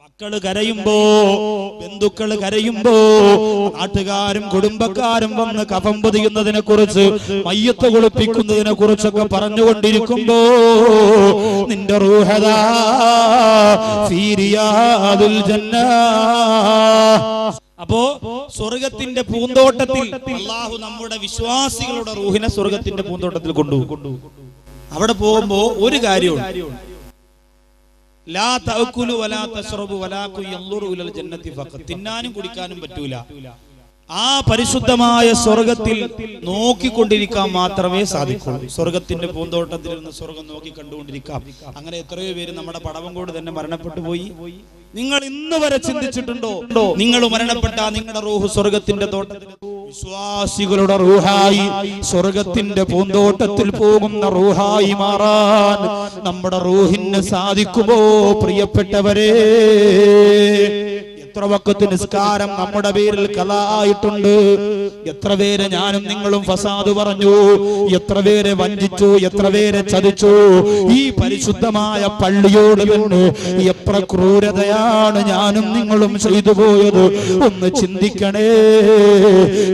മക്കള് കരയുമ്പോ, ബന്ധുക്കള് കരയുമ്പോ, നാട്ടുകാരും കുടുംബക്കാരും വന്ന് കഫം പൊതിയുന്നതിനെ കുറിച്ച്, മയ്യത്ത് കുളിപ്പിക്കുന്നതിനെ കുറിച്ചൊക്കെ പറഞ്ഞുകൊണ്ടിരിക്കുമ്പോ നിന്റെ റൂഹദാ ഫീ റിയാദുൽ ജന്ന. അപ്പോ സ്വർഗത്തിന്റെ പൂന്തോട്ടത്തിൽ അല്ലാഹു നമ്മുടെ വിശ്വാസികളുടെ റൂഹിനെ സ്വർഗത്തിന്റെ പൂന്തോട്ടത്തിൽ കൊണ്ടുപോകും. അവിടെ പോകുമ്പോ ഒരു കാര്യമുണ്ട്, ലാ തഅകുലു വലാ തശ്റബു വലാകുൻ യൻദുറു ഇലൽ ജന്നതി ഫഖത്ത്. തിന്നാനും കുടിക്കാനും പറ്റൂല. ആ പരിശുദ്ധമായ സ്വർഗത്തിൽ നോക്കിക്കൊണ്ടിരിക്കാൻ മാത്രമേ സാധിക്കുള്ളൂ. സ്വർഗത്തിന്റെ പൂന്തോട്ടത്തിൽ നിന്ന് സ്വർഗം നോക്കി കണ്ടുകൊണ്ടിരിക്കാം. അങ്ങനെ എത്രയോ പേര് നമ്മുടെ പടവങ്കോട് തന്നെ മരണപ്പെട്ടു പോയി. നിങ്ങൾ ഇന്ന് വരെ ചിന്തിച്ചിട്ടുണ്ടോ, നിങ്ങൾ മരണപ്പെട്ട നിങ്ങളുടെ റൂഹ് സ്വർഗത്തിന്റെ തോട്ടത്തിൽ, വിശ്വാസികളുടെ റൂഹായി സ്വർഗത്തിന്റെ പൂന്തോട്ടത്തിൽ പോകുന്ന റൂഹായി മാറാൻ നമ്മുടെ റൂഹിന് സാധിക്കുമോ പ്രിയപ്പെട്ടവരെ? എത്ര വഖത്ത് നിസ്കാരം നമ്മുടെ പേരിൽ ഖളാ ആയിട്ടുണ്ട്. എത്ര പേര് ഞാനും നിങ്ങളും ഫസാദ് പറഞ്ഞു, എത്ര പേരെ വഞ്ചിച്ചു, എത്ര പേരെ ചതിച്ചു. ഈ പരിശുദ്ധമായ പള്ളിയോട് തന്നെ എത്ര ക്രൂരതയാണ് ഞാനും നിങ്ങളും ചെയ്തു പോയത്. ഒന്ന് ചിന്തിക്കണേ.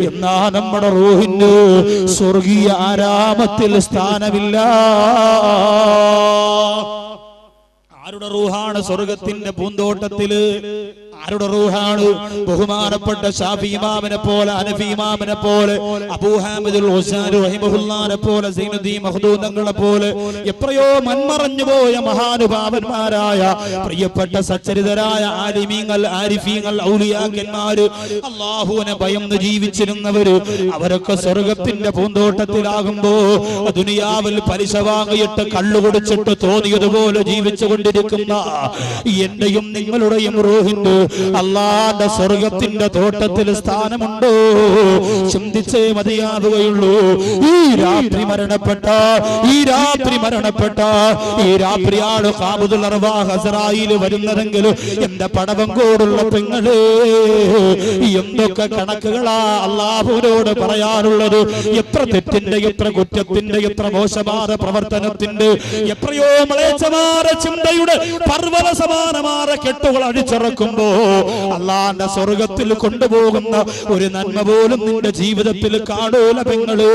എന്നാ നമ്മുടെ റൂഹിന് സ്വർഗീയ ആരാമത്തിൽ സ്ഥാനമില്ല. ആരുടെ റൂഹാണ് സ്വർഗത്തിന്റെ പൂന്തോട്ടത്തില്? ആരുടെ റൂഹാണ്? ബഹുമാനപ്പെട്ട ശാഫി ഇമാമിനെ പോലെ, ഹനഫി ഇമാമിനെ പോലെ, അബൂ ഹാമിദുൽ ഗസാലി റഹിമഹുല്ലാഹിനെ പോലെ, സൈനുദ്ദീൻ മഖ്ദൂം തങ്ങളെ പോലെ എത്രയോ മൺമറഞ്ഞു പോയ മഹാനുഭാവന്മാരായ പ്രിയപ്പെട്ട സച്ചരിതരായ ആലിമീങ്ങൾ, ആരിഫീങ്ങൾ, ഔലിയാക്കന്മാര്, അല്ലാഹുവിനെ ഭയന്ന് ജീവിച്ചിരുന്നവര്, അവരൊക്കെ സ്വർഗത്തിന്റെ പൂന്തോട്ടത്തിലാകുമ്പോ ദുനിയാവിൽ പലിശ വാങ്ങിയിട്ട് കള്ളുകുടിച്ചിട്ട് തോന്നിയതുപോലെ ജീവിച്ചു കൊണ്ടിരിക്കുന്ന എന്റെയും നിങ്ങളുടെയും റൂഹിന്റെ അല്ലാഹുവിന്റെ സ്വർഗത്തിന്റെ തോട്ടത്തിൽ സ്ഥാനമുണ്ടോ? ചിന്തിച്ചേ മതിയാവുകയുള്ളൂ. ഈ രാത്രി മരണപ്പെട്ട ഈ രാത്രിയാണ് ഖാബുദുൽ അർവാഹ് അസ്റായീൽ വരുന്നതെങ്കിൽ എന്റെ പടവങ്കോടുള്ള പെങ്ങളെ, എന്തൊക്കെ കണക്കുകളാ അല്ലാഹുവിനോട് പറയാനുള്ളത്. എത്ര തെറ്റിന്റെ, എത്ര കുറ്റത്തിന്റെ, എത്ര മോശമായ പ്രവർത്തനത്തിന്റെ, എത്രയോ മ്ലേച്ഛമായ ചിന്തയുടെ പർവ്വത സമാനമായ കെട്ടുകൾ അടിച്ചിറക്കുമ്പോ അല്ലാഹുവിന്റെ സ്വർഗത്തിൽ കൊണ്ടുപോകുന്ന ഒരു നന്മ പോലും നിന്റെ ജീവിതത്തിൽ കാണൂല പെങ്ങള്.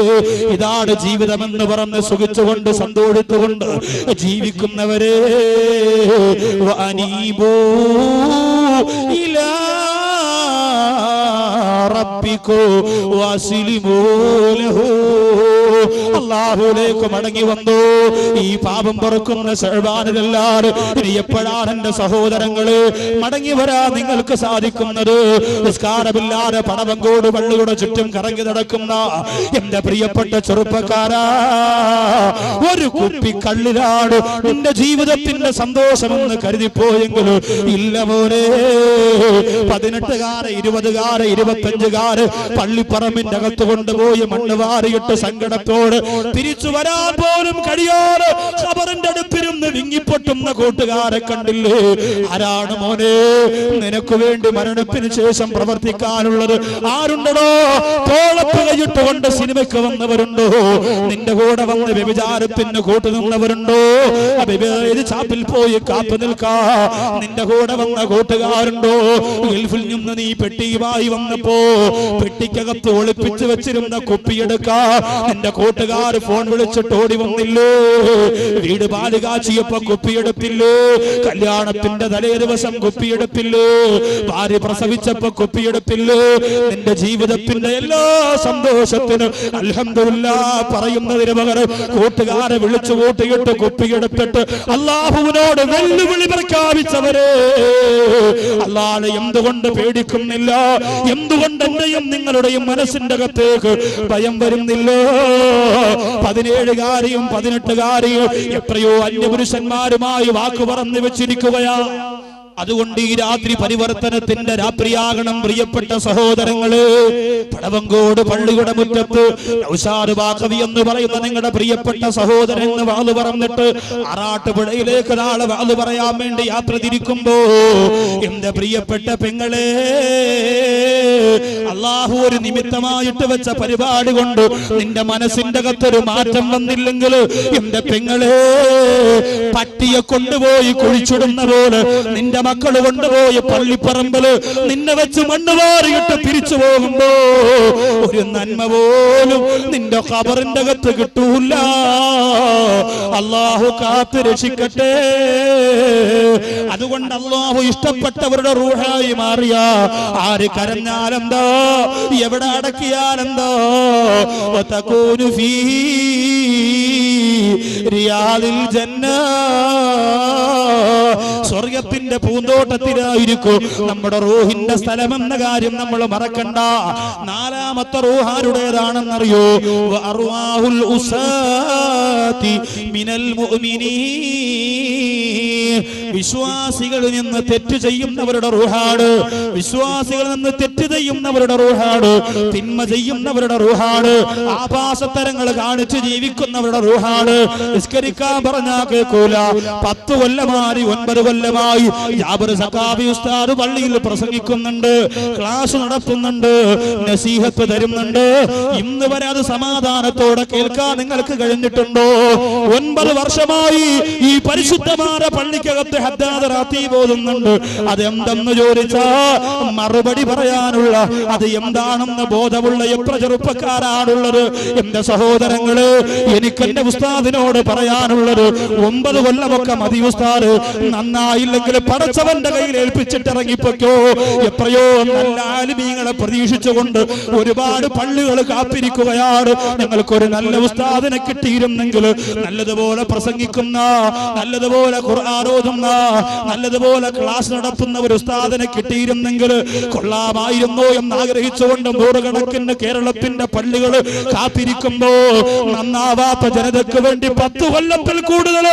ഇതാണ് ജീവിതമെന്ന് പറഞ്ഞ് സുഖിച്ചുകൊണ്ട് സന്തോഷിച്ചുകൊണ്ട് ജീവിക്കുന്നവരെ, വഅനീബൂ ഇലാ റബ്ബികൂ വഅസ്ലിമൂ ലഹു. അല്ലാഹുവിലേക്ക് മടങ്ങി വന്നു. ഈ പാപം പൊറുക്കുന്ന ശഅബാനിലെല്ലാവരും ഇനി എപ്പോഴാണ് എന്റെ സഹോദരങ്ങള് മടങ്ങി വരാൻ നിങ്ങൾക്ക് സാധിക്കുന്നത്? നിസ്കാരമില്ലാതെ പടവങ്കോട് പള്ളിയുടെ ചുറ്റും കറങ്ങി നടക്കുന്ന എന്റെ പ്രിയപ്പെട്ട ചെറുപ്പക്കാരാ, ഒരു കുപ്പി കള്ളിലാണ് നിന്റെ ജീവിതത്തിന്റെ സന്തോഷമെന്ന് കരുതിപ്പോയെങ്കിലും ഇല്ല മോനെ. 18-കാര്, 20-കാര്, 25-കാര് പള്ളിപ്പറമ്പിന്റെ അകത്ത് കൊണ്ടുപോയി മണ്ണ് വാരിയിട്ട് സങ്കടത്തോട് തിരിച്ചു വരാൻ പോലും കഴിയാതെ ഖബറിന്റെ അടുത്തിരുന്ന് വിങ്ങിപ്പൊട്ടുന്ന കൂട്ടുകാരെ കണ്ടില്ലേ? ആരാണ് മോനെ നിനക്ക് വേണ്ടി മരണത്തിന് ശേഷം പ്രവർത്തിക്കാനുള്ളത്? ആരുണ്ടോ? തോളത്ത് കൈയിട്ടുകൊണ്ട് സിനിമയ്ക്ക് വന്നവരുണ്ടോ? നിന്റെ കൂടെ വന്ന് വ്യഭിചാരത്തിന് കൂട്ടുനിന്നവരുണ്ടോ? ചാപ്പിൽ പോയി കാത്തു നിൽക്കാ നിന്റെ കൂടെ വന്ന കൂട്ടുകാരുണ്ടോ? ഗൾഫിൽ നിന്ന് നീ പെട്ടിയുമായി വന്നപ്പോ പെട്ടിക്കകത്ത് ഒളിപ്പിച്ചു വെച്ചിരുന്ന കുപ്പിയെടുക്കാ നിന്റെ കൂട്ടുകാർ ഫോൺ വിളിച്ചിട്ട് ഓടി വന്നില്ലേ? വീട് പാല് കാച്ചിയപ്പോ കുപ്പിയെടുപ്പില്ലേ? കല്യാണത്തിന്റെ തലേ ദിവസം കുപ്പിയെടുപ്പില്ലേ? ഭാര്യ പ്രസവിച്ചപ്പോ കുപ്പിയെടുപ്പില്ലേ? നിന്റെ ജീവിതത്തിന്റെ എല്ലാ സന്തോഷത്തിനും അൽഹംദുലില്ലാഹ് പറയുന്നതിന് പകരം കൂട്ടുകാരെ വിളിച്ചു കൂട്ടിയിട്ട് കുപ്പിയെടുത്തിട്ട് അല്ലാഹുവിനോട് വെല്ലുവിളി പ്രഖ്യാപിച്ചവരെ, അല്ലാഹുവേ എന്തുകൊണ്ട് പേടിക്കുന്നില്ല? എന്തുകൊണ്ട് എന്റെയും നിങ്ങളുടെയും മനസ്സിന്റെ അകത്തേക്ക് ഭയം വരുന്നില്ല? 17-കാരിയും 18-കാരിയും എത്രയോ അന്യപുരുഷന്മാരുമായി വാക്ക് പറഞ്ഞു വെച്ചിരിക്കുകയാ. അതുകൊണ്ട് ഈ രാത്രി പരിവർത്തനത്തിന്റെ രാത്രിയാകണം പ്രിയപ്പെട്ട സഹോദരങ്ങള്. പടവങ്കോട് പള്ളിയുടെ മുറ്റത്ത് നൗഷാദ് ബാഖവി എന്ന് പറയുന്ന നിങ്ങളുടെ പ്രിയപ്പെട്ട സഹോദരൻ വാള് പറഞ്ഞിട്ട് ആറാട്ടുപുഴയിലേക്ക് നാളെ വാള് പറയാൻ വേണ്ടി യാത്ര തിരിക്കുമ്പോ എന്റെ പ്രിയപ്പെട്ട പെങ്ങളെ, അല്ലാഹു ഒരു നിമിത്തമായിട്ട് വെച്ച പരിപാടി കൊണ്ട് നിന്റെ മനസ്സിന്റെ അകത്തൊരു മാറ്റം വന്നില്ലെങ്കിൽ എന്റെ പെങ്ങളെ, പട്ടിയെ കൊണ്ടുപോയി കുഴിച്ചിടുന്ന പോലെ നിന്റെ മക്കൾ കൊണ്ടുപോയി പള്ളിപ്പറമ്പില് നിന്നെ വെച്ച് മണ്ണ് വാരിയിട്ട് തിരിച്ചു പോകുമ്പോ ഒരു നന്മ പോലും നിന്റെ ഖബറിന്റെ അകത്ത് കിട്ടൂല. അല്ലാഹു കാത്ത് രക്ഷിക്കട്ടെ. അതുകൊണ്ട് അല്ലാഹു ഇഷ്ടപ്പെട്ടവരുടെ റൂഹായി മാറിയ ആര് കരഞ്ഞാലെന്തോ, എവിടെ അടക്കിയാലെന്തോ, വതകൂനു ഫീ റിയാദിൽ ജന്ന, സ്വർഗത്തിന്റെ പൂന്തോട്ടത്തിലായിരിക്കും നമ്മുടെ റൂഹിന്റെ സ്ഥലമെന്ന കാര്യം നമ്മൾ മറക്കണ്ട. നാലാമത്തെ റൂഹ് ആരുടേതാണെന്നറിയോ? വഅർവാഹുൽ ഉസാതി മിനൽ മുഅ്മിനീൻ, വിശ്വാസികളിൽ നിന്ന് തെറ്റ് ചെയ്യുന്നവരുടെ റൂഹാണ്. വിശ്വാസികളിൽ നിന്ന് തെറ്റ് ചെയ്യുന്നവരുടെ റൂഹാണ്. തിന്മ ചെയ്യുന്നവരുടെ റൂഹാണ്. ആഭാസത്തരങ്ങൾ കാണിച്ച് ജീവിക്കുന്നവരുടെ റൂഹാണ്. നിസ്കരിക്കാൻ പറഞ്ഞാൽ കേൾക്കൂല. 10 കൊല്ലമായി 9 കൊല്ലമായി ജാബിർ സഖാഫി ഉസ്താദ് പള്ളിയിൽ പ്രസംഗിക്കുന്നുണ്ട്, ക്ലാസ് നടത്തുന്നുണ്ട്, നസീഹത്ത് തരുന്നുണ്ട്. ഇന്ന് വരെ അത് സമാധാനത്തോടെ കേൾക്കാൻ നിങ്ങൾക്ക് കഴിഞ്ഞിട്ടുണ്ടോ? 9 വർഷമായി ഈ പരിശുദ്ധമായ പള്ളിക്കകത്ത് ഹദ്ദാദ് റാത്തീബ് ഓതുന്നുണ്ട്. അതെന്തെന്ന് ചോദിച്ചാ മറുപടി പറയാനുള്ള, അത് എന്താണെന്ന് ബോധമുള്ള എത്ര ചെറുപ്പക്കാരാണുള്ളത്? എന്റെ സഹോദരങ്ങള്, എനിക്ക് എന്റെ ഉസ്താദിനോട് പറയാനുള്ളത്, 9 കൊല്ലമൊക്കെ മതി ഉസ്താദ്, നന്നായില്ലെങ്കിൽ പടച്ചവന്റെ കയ്യിൽ ഏൽപ്പിച്ചിട്ട് ഇറങ്ങിപ്പോക്കോ. എത്രയോ നല്ല ആലിമീങ്ങളെ പ്രതീക്ഷിച്ചുകൊണ്ട് ഒരുപാട് പള്ളികൾ കാത്തിരിക്കുകയാണ്. ഞങ്ങൾക്കൊരു നല്ല ഉസ്താദിനെ കിട്ടിയിരുന്നെങ്കിൽ, നല്ലതുപോലെ പ്രസംഗിക്കുന്ന, നല്ലതുപോലെ ഖുർആൻ ഓതുന്ന, നല്ലതുപോലെ ക്ലാസ് നടത്തുന്ന ഒരു ഉസ്താദിനെ കിട്ടിയിരുന്നെങ്കിൽ കൊള്ളാമായിരുന്നു എന്ന് ആഗ്രഹിച്ചുകൊണ്ട് നൂറുകണക്കിന് കേരളത്തിന്റെ പള്ളികൾ കാത്തിരിക്കുമ്പോ നന്നാവാത്ത ജനതയ്ക്ക് വേണ്ടി 10 കൊല്ലത്തിൽ കൂടുതൽ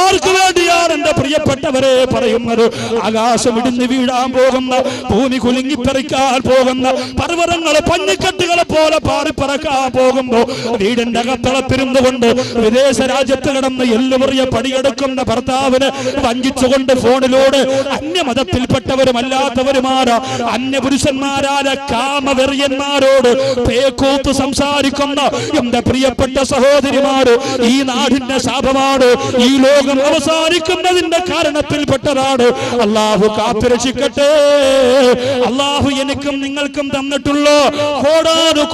ആർക്ക് വേണ്ടിയാണ് എന്റെ പ്രിയപ്പെട്ടവരെ പറയുന്നത്? ആകാശം ഇടിഞ്ഞു വീഴാൻ പോകുന്ന, ഭൂമി കുലുങ്ങിപ്പറിക്കാൻ പോകുന്ന, പർവ്വതങ്ങളെ പഞ്ഞിക്കെട്ടുകളെ പോലെ പാറിപ്പറക്കാൻ പോകുമ്പോ വീടിന്റെ അകത്തളത്തിരുന്നു കൊണ്ട് വിദേശ രാജ്യത്ത് കിടന്ന് എല്ലുമുറിയ പണിയെടുക്കുന്ന ഭർത്താവിന് വഞ്ചിച്ചുകൊണ്ട് ഫോണിലൂടെ അന്യമതത്തിൽപ്പെട്ടവരും അല്ലാത്തവരുമാരാ അന്യപുരുഷന്മാരായ കാമവെറിയന്മാരോട് പേക്കൂത്ത് സംസാരിക്കുന്ന എന്റെ പ്രിയപ്പെട്ട സഹോദരിമാര്, ഈ നാടിന്റെ ശാപമാണ്. ഈ ലോകം അവസാനിക്കുന്നതിന്റെ കാരണത്തിൽപ്പെട്ടതാണ്. അല്ലാഹു കാത്തുരക്ഷിക്കട്ടെ. അല്ലാഹു എനിക്കും നിങ്ങൾക്കും തന്നിട്ടുള്ള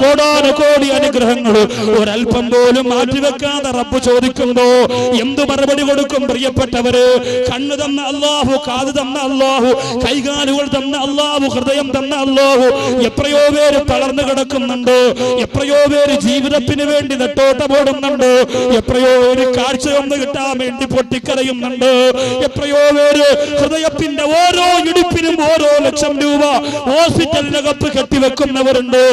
കോടാനു കോടി അനുഗ്രഹങ്ങൾ ഒരൽപ്പം പോലും മാറ്റിവെക്കാതെ റബ്ബ് ചോദിക്കുമ്പോ എന്തു മറുപടി കൊടുക്കും? പ്രിയപ്പെട്ടവര്, കണ്ണ് തന്ന അല്ലാഹു, കാത് തന്ന അല്ലാഹു, കൈകാലുകൾ തന്ന അല്ലാഹു, ഹൃദയം തന്ന അല്ലാഹു. എത്രയോ പേര് തളർന്നു കിടക്കുന്നുണ്ട്. എത്രയോ പേര് ജീവിതത്തിന് വേണ്ടി നെട്ടോട്ടമോടുന്നുണ്ട്. എത്രയോ പേര് കാഴ്ചയൊന്ന് കിട്ടാൻ വേണ്ടി പൊട്ടിക്കരയുന്നുണ്ട്. എത്രയോ പേര് ഹൃദയത്തിന്റെ ഓരോ ഇടിപ്പിനും ഓരോ ലക്ഷം രൂപ ഹോസ്പിറ്റലിനകത്ത് കെട്ടിവെക്കുന്നവരുണ്ട്.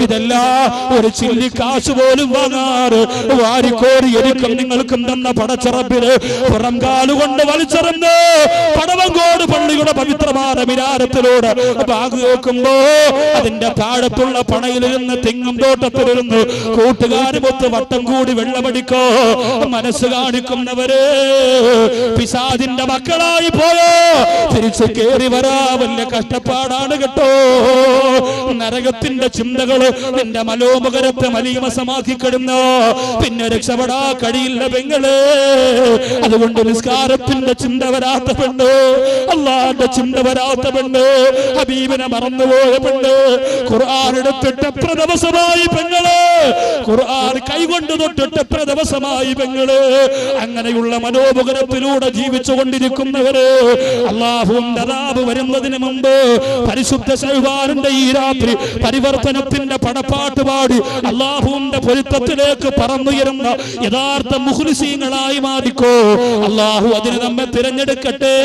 ഇതെല്ലാം ഒരു ചില്ലി കാശ് പോലും വാങ്ങാറ് വാരിക്കോരി എനിക്കും നിങ്ങൾക്കും തന്ന പടച്ചറപ്പിന് പുറം കാലുകൊണ്ട് വലിച്ചെറിഞ്ഞ് പടവങ്കോട് പള്ളിയുടെ പവിത്രമായ മിനാരത്തിലൂടെ ബാഗ് കേൾക്കുമ്പോ അതിന്റെ താഴത്തുള്ള പണയിലിരുന്ന് തെങ്ങും തോട്ടത്തിലിരുന്ന് കൂട്ടുകാരുമൊത്ത് വട്ടം കൂടി വെള്ളമടിക്കോ മനസ്സ് കാണിക്കുന്നവര് പിശാചിന്റെ മക്കളായി പോയോ തിരിച്ചു കേറി വരാ വലിയ കഷ്ടപ്പാടാണ് കേട്ടോ. നരകത്തിന്റെ ചിന്തകള് നിന്റെ മനോമുഖരത്തെ മലീമസമാക്കി കിടന്നു, പിന്നെ രക്ഷപ്പെടാ കഴിയില്ല പെങ്ങള്. അതുകൊണ്ട് നിസ്കാരത്തിന്റെ ചിന്ത വരാത്ത പെണ്ണ്, അള്ളാന്റെ ചിന്ത വരാത്ത പെണ്ണ്, ഹബീബിനെ മറന്നുപോയ പെണ്ണ്, ഖുർആൻ എടുത്തിട്ട് എത്ര ദിവസമായി പെങ്ങള്, ഖുർആൻ കൈകൊണ്ട് തൊട്ടിട്ട് എത്ര ദിവസമായി പെങ്ങള്. അങ്ങനെയുള്ള മനോമുഖരത്തിലൂടെ ജീവിച്ചു കൊണ്ടിരിക്കുന്നവര് അല്ലാഹുവിന്റെ അദാബ് വരുന്നതിന് മുമ്പ് പരിശുദ്ധ ശഅബാനിന്റെ ഈ രാത്രി പരിവർത്തനത്തിന്റെ പടപ്പാട്ട് പാടി അല്ലാഹുവിന്റെ പൊരുത്തത്തിലേക്ക് പറന്നുയരുന്ന യഥാർത്ഥ മുഖ്ലിസീങ്ങളായി മാറിക്കോ. അല്ലാഹു അതിന് നമ്മെ തിരഞ്ഞെടുക്കട്ടെ.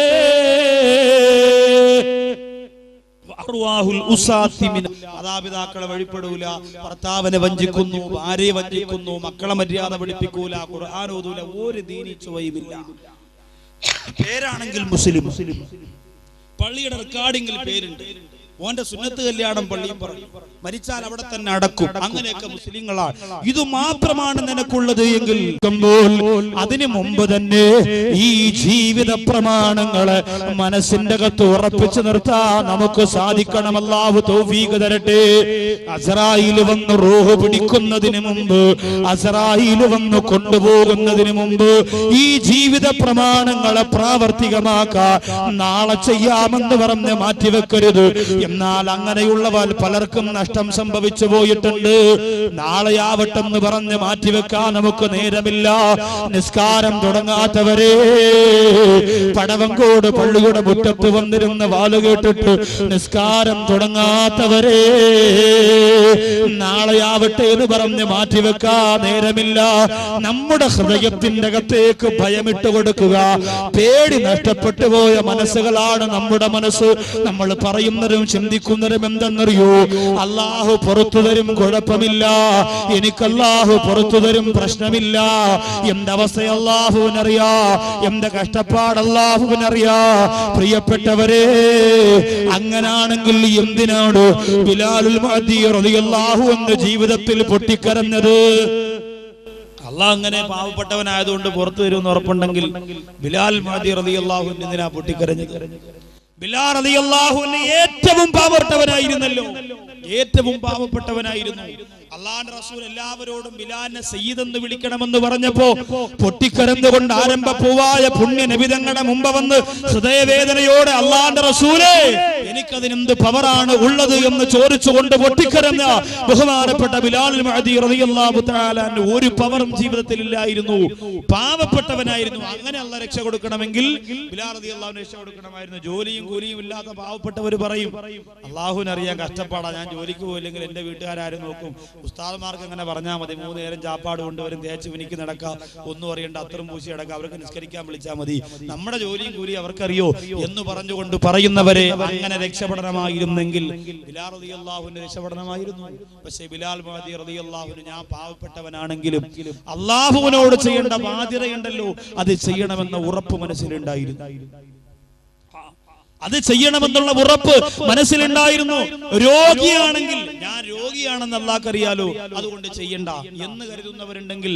മാതാപിതാക്കളെ വഴിപ്പെടൂല, ഭർത്താവിനെ വഞ്ചിക്കുന്നു, ഭാര്യയെ വഞ്ചിക്കുന്നു, മക്കളെ മര്യാദ പഠിപ്പിക്കൂല, ഖുർആൻ ഓതൂല, ഒരു ദീനി ചുവയുമില്ല. പേരാണെങ്കിൽ മുസ്ലിം, പള്ളിയുടെ റെക്കോർഡിംഗിൽ പേരുണ്ട്, ഓന്റെ സുന്നത്ത് കല്യാണം പള്ളിയും പറയും, മരിച്ചാൽ അവിടെ തന്നെ അടക്കും. അങ്ങനെയൊക്കെ മുസ്ലിങ്ങളാണ്. ഇത് മാത്രമാണ് നിനക്കുള്ളത് എങ്കിൽ അതിനു മുമ്പ് തന്നെ ഈ ജീവിത പ്രമാണങ്ങളെ മനസ്സിന്റെ അകത്ത് ഉറപ്പിച്ചു നിർത്താൻ നമുക്ക് സാധിക്കണം. അല്ലാഹു തൗഫീഖ് തരട്ടെ. അസ്റായീൽ വന്ന് റൂഹ് പിടിക്കുന്നതിന് മുമ്പ്, അസ്റായീൽ വന്ന് കൊണ്ടുപോകുന്നതിന് മുമ്പ് ഈ ജീവിത പ്രമാണങ്ങളെ പ്രാവർത്തികമാക്കാൻ നാളെ ചെയ്യാമെന്ന് പറഞ്ഞ് മാറ്റിവെക്കരുത്. എന്നാൽ അങ്ങനെയുള്ളവർ പലർക്കും നഷ്ടം സംഭവിച്ചു പോയിട്ടുണ്ട്. നാളെയാവട്ടെന്ന് പറഞ്ഞ് മാറ്റിവെക്കാൻ നമുക്ക് നേരമില്ല. നിസ്കാരം തുടങ്ങാത്തവരെ, പടവങ്കോട് പള്ളിയുടെ മുറ്റത്ത് വന്നിരുന്ന വാല് കേട്ടിട്ട് നിസ്കാരം തുടങ്ങാത്തവരെ, നാളെയാവട്ടെ എന്ന് പറഞ്ഞ് മാറ്റിവെക്കാൻ നേരമില്ല. നമ്മുടെ ഹൃദയത്തിന്റെ അകത്തേക്ക് ഭയമിട്ട് കൊടുക്കുക. പേടി നഷ്ടപ്പെട്ടു പോയ മനസ്സുകളാണ് നമ്മുടെ മനസ്സ്. നമ്മൾ പറയുന്നതും ചിന്തിക്കുന്നതും എന്തെന്നറിയോ? അല്ലാഹു പുറത്തു തരും, കുഴപ്പമില്ല. എനിക്ക് അല്ലാഹു പുറത്തു തരും, പ്രശ്നമില്ല. എന്റെ അവസ്ഥ അല്ലാഹുവിനറിയാ, എന്റെ കഷ്ടപ്പാട് അല്ലാഹുവിനറിയാ. പ്രിയപ്പെട്ടവരെ, അങ്ങനാണെങ്കിൽ എന്തിനാണ് ബിലാലുൽ മുഅദ്ദി റളിയല്ലാഹു അൻഹു ജീവിതത്തിൽ പൊട്ടിക്കരഞ്ഞത്? അല്ലാഹ് അങ്ങനെ പാവപ്പെട്ടവനായതുകൊണ്ട് പുറത്തു തരുമെന്ന് ഉറപ്പുണ്ടെങ്കിൽ ബിലാൽ മുഅദ്ദി റളിയല്ലാഹു അൻഹു എന്തിനാ പൊട്ടിക്കരഞ്ഞത്? ബിലാൽ റളിയല്ലാഹു അൻഹു ഏറ്റവും പാവപ്പെട്ടവനായിരുന്നല്ലോ, ഏറ്റവും പാവപ്പെട്ടവനായിരുന്നു. അല്ലാഹുവിന്റെ റസൂൽ എല്ലാവരോടും ബിലാലിനെ സയ്യിദ് എന്ന് വിളിക്കണമെന്ന് പറഞ്ഞപ്പോ പൊട്ടിക്കരന്നുകൊണ്ട് ആരംഭപ്പൂവായ പുണ്യ നബി തങ്ങളുടെ മുമ്പ് വന്ന് ഹൃദയവേദനയോടെ അല്ലാഹുവിന്റെ റസൂലേ, എനിക്കതിനെന്ത് പവറാണ് ഉള്ളത് എന്ന് ചോദിച്ചുകൊണ്ട് പൊട്ടിക്കരഞ്ഞ ബഹുമാനപ്പെട്ട ബിലാൽ മുഅദ്ദി റളിയല്ലാഹു തആല അൻഹു ഒരു പവറും ജീവിതത്തിൽ ഇല്ലായിരുന്നു. പാവപ്പെട്ടവനായിരുന്നു. അങ്ങനെ അല്ലാഹ് രക്ഷ കൊടുക്കണമെങ്കിൽ ബിലാൽ റളിയല്ലാഹു അൻഹു രക്ഷ കൊടുക്കണമായിരുന്നു. ജോലിയും കൂലിയും ഇല്ലാത്ത പാവപ്പെട്ടവർ പറയും, അല്ലാഹുവിനറിയാൻ കഷ്ടപ്പാടാ, ഞാൻ ജോലിക്ക് പോയില്ലെങ്കിൽ എന്റെ വീട്ടുകാരും നോക്കും. ഉസ്താദ്മാർക്ക് അങ്ങനെ പറഞ്ഞാൽ മതി, 3 നേരം ചാപ്പാട് കൊണ്ടുവരും, തേച്ച് മിനിക്ക് നടക്കാം, ഒന്നും അറിയണ്ട, അത്രയും പൂശി അടക്കാം, അവർക്ക് നിസ്കരിക്കാൻ വിളിച്ചാൽ മതി, നമ്മുടെ ജോലിയും കൂലി അവർക്കറിയോ എന്ന് പറഞ്ഞുകൊണ്ട് പറയുന്നവരെ അങ്ങനെ രക്ഷപ്പെടണമായിരുന്നെങ്കിൽ ബിലാൽ റളിയല്ലാഹു അൻഹു രക്ഷപ്പെടണമായിരുന്നു. പക്ഷേ ബിലാൽ മുഅദ്ദി റളിയല്ലാഹു അൻഹു, ഞാൻ പാവപ്പെട്ടവനാണെങ്കിലും അല്ലാഹുവിനോട് ചെയ്യേണ്ട ബാധ്യതയുണ്ടല്ലോ, അത് ചെയ്യണമെന്ന ഉറപ്പ് മനസ്സിലുണ്ടായിരുന്നു. അത് ചെയ്യണമെന്നുള്ള ഉറപ്പ് മനസ്സിലുണ്ടായിരുന്നു. രോഗിയാണെങ്കിൽ ഞാൻ രോഗിയാണെന്ന് അല്ലാഹ്ക്കറിയാലോ, അതുകൊണ്ട് ചെയ്യണ്ട എന്ന് കരുതുന്നവരുണ്ടെങ്കിൽ